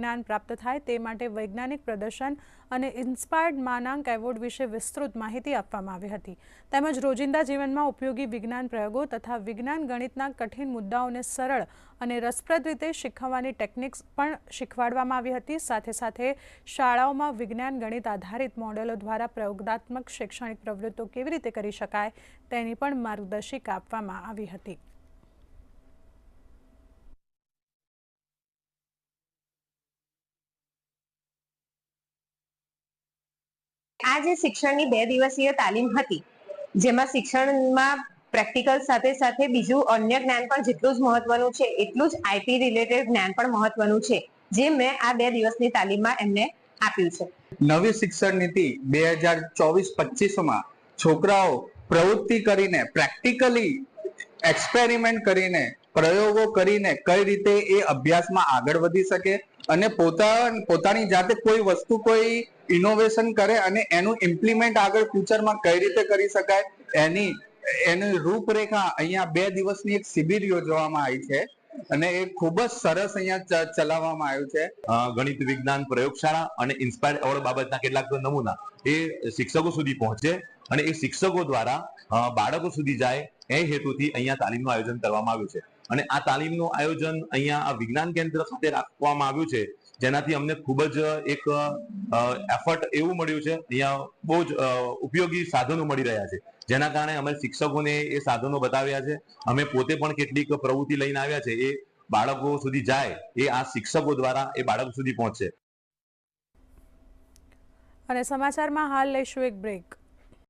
જ્ઞાન પ્રાપ્ત થાય તે માટે વૈજ્ઞાનિક પ્રદર્શન અને ઇન્સ્પાયર્ડ માનાંક એવોર્ડ વિશે વિસ્તૃત માહિતી આપવામાં આવી હતી। તેમજ રોજિંદા જીવનમાં ઉપયોગી વિજ્ઞાન પ્રયોગો તથા વિજ્ઞાન ગણિતના કઠિન મુદ્દાઓને સરળ અને રસપ્રદ રીતે શીખવવાની ટેકનિક્સ પણ શીખવાડવામાં આવી હતી। સાથે સાથે શાળાઓમાં વિજ્ઞાન ગણિત આધારિત મોડેલો દ્વારા પ્રયોગાત્મક શૈક્ષણિક પ્રવૃત્તિઓ કેવી રીતે કરી શકાય તેની પણ માર્ગદર્શિકા આપવામાં આવી હતી। આ જે શિક્ષણની 2 દિવસીય તાલીમ હતી, જેમાં શિક્ષણમાં પ્રેક્ટિકલ સાથે સાથે બીજું અન્ય જ્ઞાન પણ જેટલું જ મહત્વનું છે એટલું જ આઈટી રિલેટેડ જ્ઞાન પણ મહત્વનું છે, જે મેં આ 2 દિવસની તાલીમમાં એમને આપ્યું છે। નવી શિક્ષણ નીતિ 2024-25 માં છોકરાઓ પ્રવૃત્તિ કરીને પ્રેક્ટિકલી એક્સપેરિમેન્ટ કરીને પ્રયોગો કરીને કઈ રીતે એ અભ્યાસમાં આગળ વધી શકે અને પોતાની જાતે કોઈ વસ્તુ કોઈ ઇનોવેશન કરે અને એનું ઇમ્પ્લિમેન્ટ આગળ ફ્યુચરમાં કઈ રીતે કરી શકાય એની રૂપરેખા અહીંયા 2 દિવસની એક શિબિર યોજવામાં આવી છે અને એ ખૂબ જ સરસ અહીંયા ચલાવવામાં આવ્યું છે। ગણિત વિજ્ઞાન પ્રયોગશાળા અને ઇન્સ્પાયર્ડ એવોર્ડ બાબતના કેટલાક નમૂના એ શિક્ષકો સુધી પહોંચે અને એ શિક્ષકો દ્વારા બાળકો સુધી જાય એ હેતુથી અહીંયા તાલીમનું આયોજન કરવામાં આવ્યું છે અને આ તાલીમનું આયોજન અહીંયા આ વિજ્ઞાન કેન્દ્ર ખાતે રાખવામાં આવ્યું છે, જેનાથી અમને ખૂબ જ એક એફર્ટ એવું મળ્યું છે। અહીંયા બહુ જ ઉપયોગી સાધનો મળી રહ્યા છે, જેના કારણે અમે શિક્ષકોને એ સાધનો બતાવ્યા છે। અમે પોતે પણ કેટલીક પ્રવૃત્તિ લઈને આવ્યા છે, એ બાળકો સુધી જાય એ આ શિક્ષકો દ્વારા એ બાળકો સુધી પહોંચે। અને સમાચારમાં હાલ લઈશું એક બ્રેક।